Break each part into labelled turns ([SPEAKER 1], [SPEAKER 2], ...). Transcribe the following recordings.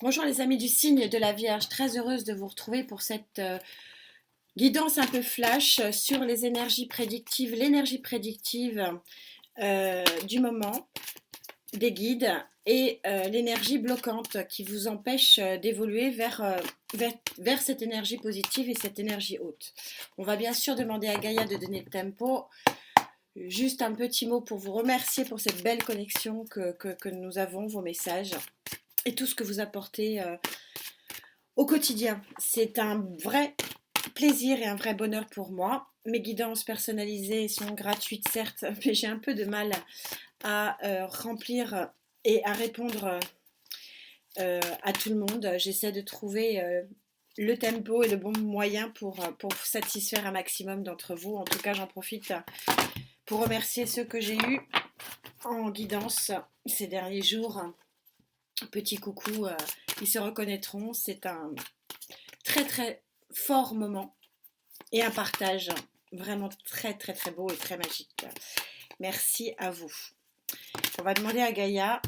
[SPEAKER 1] Bonjour les amis du signe de la Vierge, très heureuse de vous retrouver pour cette guidance un peu flash sur les énergies prédictives, l'énergie prédictive du moment, des guides et l'énergie bloquante qui vous empêche d'évoluer vers cette énergie positive et cette énergie haute. On va bien sûr demander à Gaïa de donner le tempo. Juste un petit mot pour vous remercier pour cette belle connexion que nous avons, vos messages et tout ce que vous apportez au quotidien. C'est un vrai plaisir et un vrai bonheur pour moi. Mes guidances personnalisées sont gratuites, certes, mais j'ai un peu de mal à remplir et à répondre à tout le monde. J'essaie de trouver le tempo et le bon moyen pour satisfaire un maximum d'entre vous. En tout cas, j'en profite pour remercier ceux que j'ai eus en guidance ces derniers jours. Petit coucou, ils se reconnaîtront. C'est un très très fort moment et un partage vraiment très très très beau et très magique. Merci à vous. On va demander à Gaïa.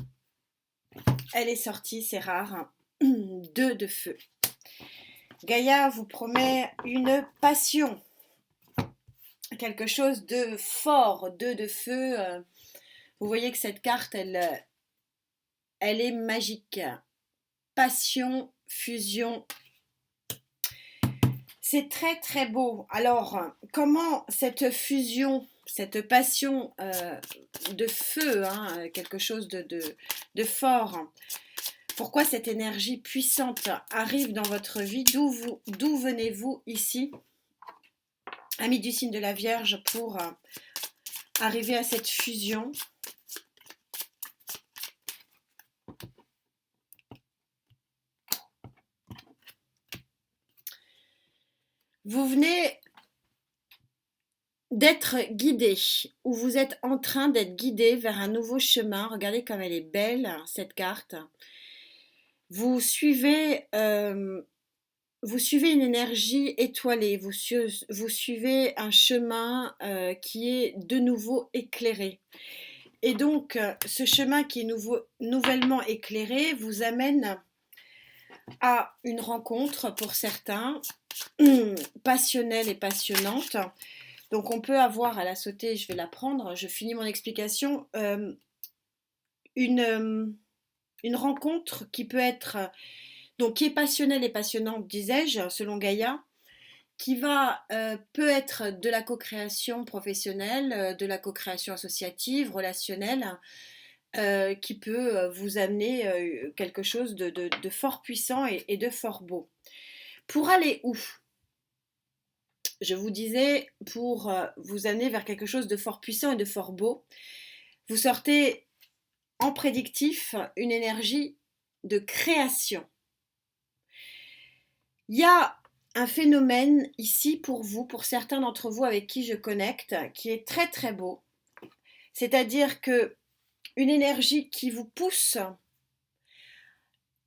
[SPEAKER 1] Elle est sortie, c'est rare. 2 de feu. Gaïa vous promet une passion. Quelque chose de fort, 2 de feu. Vous voyez que cette carte, elle est magique. Passion, fusion. C'est très très beau. Alors, comment cette fusion, cette passion de feu, hein, quelque chose de fort, pourquoi cette énergie puissante arrive dans votre vie? D'où venez-vous ici, amis du signe de la Vierge, pour arriver à cette fusion? Vous venez d'être guidé, ou vous êtes en train d'être guidé vers un nouveau chemin. Regardez comme elle est belle, cette carte. Vous suivez, vous suivez une énergie étoilée, vous suivez un chemin qui est de nouveau éclairé. Et donc, ce chemin qui est nouvellement éclairé vous amène à une rencontre pour certains, passionnelle et passionnante. Donc, on peut avoir à la sauter, je vais la prendre, je finis mon explication, une rencontre qui peut être, donc qui est passionnelle et passionnante, disais-je, selon Gaïa, qui peut être de la co-création professionnelle, de la co-création associative, relationnelle, qui peut vous amener quelque chose de fort puissant et de fort beau. Pour aller où? Je vous disais, pour vous amener vers quelque chose de fort puissant et de fort beau, vous sortez en prédictif une énergie de création. Il y a un phénomène ici pour vous, pour certains d'entre vous avec qui je connecte, qui est très très beau. C'est-à-dire que une énergie qui vous pousse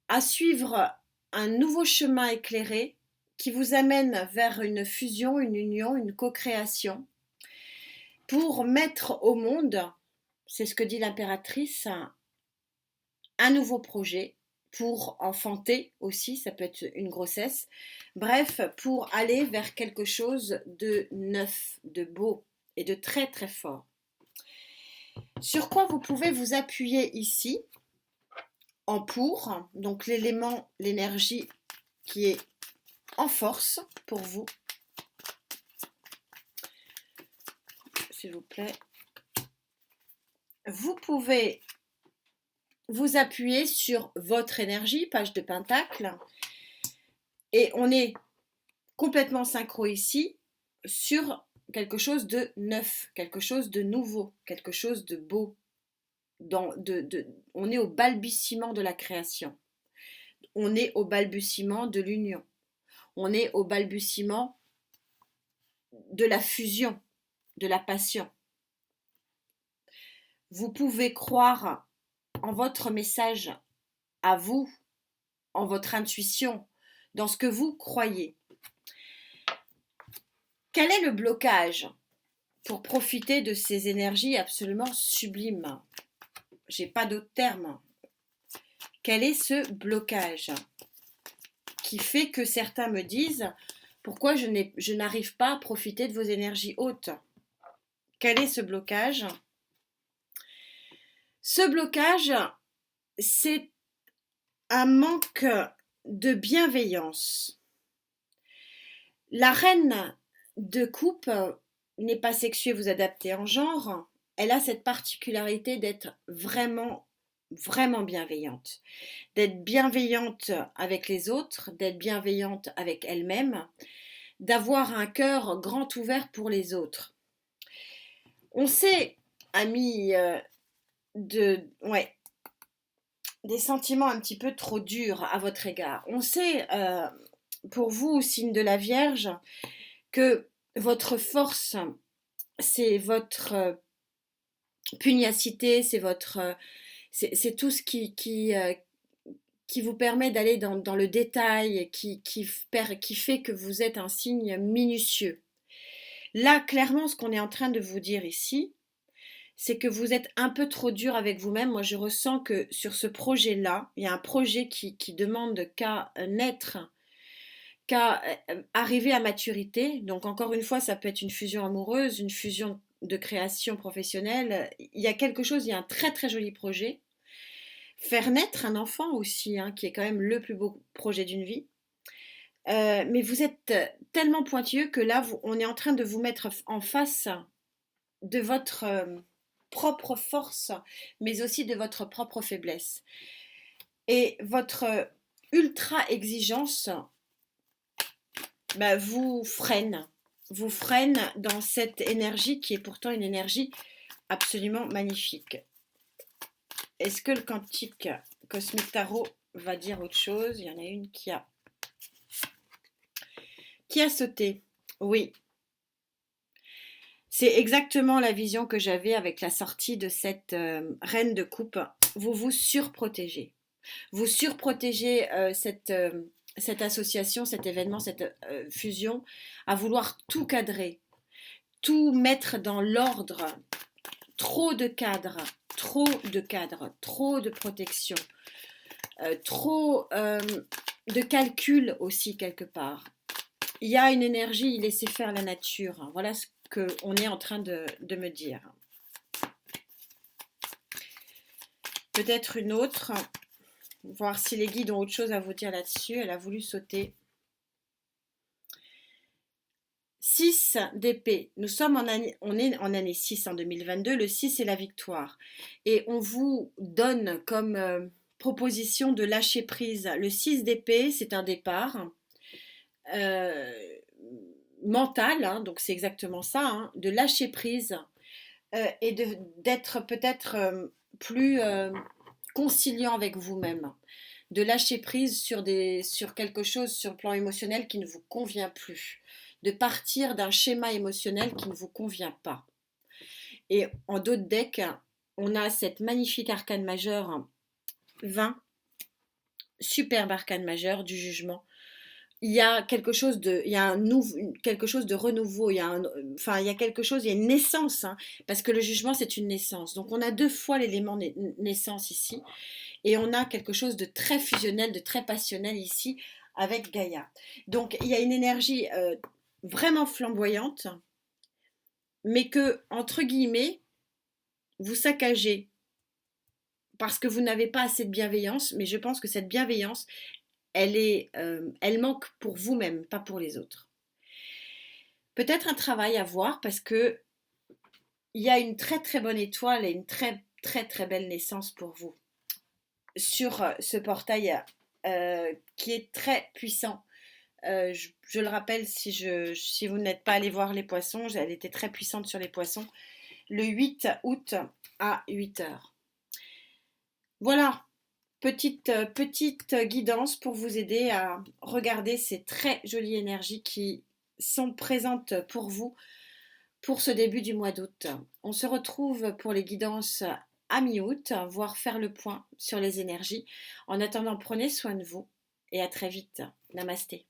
[SPEAKER 1] à suivre un nouveau chemin éclairé, qui vous amène vers une fusion, une union, une co-création, pour mettre au monde, c'est ce que dit l'impératrice, un nouveau projet, pour enfanter aussi, ça peut être une grossesse, bref, pour aller vers quelque chose de neuf, de beau et de très très fort. Sur quoi vous pouvez vous appuyer ici, en pour, donc l'élément, l'énergie qui est en force pour vous, s'il vous plaît. Vous pouvez vous appuyer sur votre énergie, page de Pentacle, et on est complètement synchro ici sur quelque chose de neuf, quelque chose de nouveau, quelque chose de beau. On est au balbutiement de la création, on est au balbutiement de l'union, on est au balbutiement de la fusion, de la passion. Vous pouvez croire en votre message à vous, en votre intuition, dans ce que vous croyez. Quel est le blocage pour profiter de ces énergies absolument sublimes? J'ai pas d'autre terme. Quel est ce blocage qui fait que certains me disent pourquoi je n'arrive pas à profiter de vos énergies hautes? Quel est ce blocage? Ce blocage, c'est un manque de bienveillance. La reine de coupe n'est pas sexuée, vous adaptez en genre. Elle a cette particularité d'être vraiment, vraiment bienveillante. D'être bienveillante avec les autres, d'être bienveillante avec elle-même, d'avoir un cœur grand ouvert pour les autres. On sait, amis, ouais, des sentiments un petit peu trop durs à votre égard. On sait, pour vous, signe de la Vierge, que votre force, c'est votre pugnacité, c'est tout ce qui vous permet d'aller dans le détail, qui fait que vous êtes un signe minutieux. Là, clairement, ce qu'on est en train de vous dire ici, c'est que vous êtes un peu trop dur avec vous-même. Moi, je ressens que sur ce projet-là, il y a un projet qui demande qu'à naître, qu'à arriver à maturité. Donc, encore une fois, ça peut être une fusion amoureuse, une fusion de création professionnelle. Il y a quelque chose, il y a un très très joli projet. Faire naître un enfant aussi, hein, qui est quand même le plus beau projet d'une vie. Mais vous êtes tellement pointilleux que là, on est en train de vous mettre en face de votre propre force, mais aussi de votre propre faiblesse. Et votre ultra exigence vous freine dans cette énergie qui est pourtant une énergie absolument magnifique. Est-ce que le quantique cosmique tarot va dire autre chose? Il y en a une qui a sauté. Oui. C'est exactement la vision que j'avais avec la sortie de cette reine de coupe. Vous vous surprotégez. Vous surprotégez cette association, cet événement, cette fusion, à vouloir tout cadrer, tout mettre dans l'ordre. Trop de cadres, trop de protection, trop de calcul aussi quelque part. Il y a une énergie, laissez faire la nature. Voilà ce qu'on est en train de me dire. Peut-être une autre, voir si les guides ont autre chose à vous dire là-dessus. Elle a voulu sauter. 6 d'épée. Nous sommes on est en année 6 en 2022. Le 6 c'est la victoire. Et on vous donne comme proposition de lâcher prise. Le 6 d'épée, c'est un départ mental, hein, donc c'est exactement ça, hein, de lâcher prise et d'être peut-être plus conciliant avec vous-même. De lâcher prise sur quelque chose sur le plan émotionnel qui ne vous convient plus. De partir d'un schéma émotionnel qui ne vous convient pas. Et en d'autres decks, on a cette magnifique arcane majeure 20, superbe arcane majeure du jugement. Il y a quelque chose de, il y a quelque chose de renouveau, il y a quelque chose, il y a une naissance, hein, parce que le jugement c'est une naissance. Donc on a 2 fois l'élément naissance ici, et on a quelque chose de très fusionnel, de très passionnel ici avec Gaïa. Donc il y a une énergie vraiment flamboyante, mais que, entre guillemets, vous saccagez parce que vous n'avez pas assez de bienveillance, mais je pense que cette bienveillance, elle manque pour vous-même, pas pour les autres. Peut-être un travail à voir parce que il y a une très très bonne étoile et une très très très belle naissance pour vous sur ce portail qui est très puissant. Je le rappelle, si vous n'êtes pas allé voir les poissons, elle était très puissante sur les poissons, le 8 août à 8h. Voilà, petite guidance pour vous aider à regarder ces très jolies énergies qui sont présentes pour vous pour ce début du mois d'août. On se retrouve pour les guidances à mi-août, voire faire le point sur les énergies. En attendant, prenez soin de vous et à très vite. Namasté.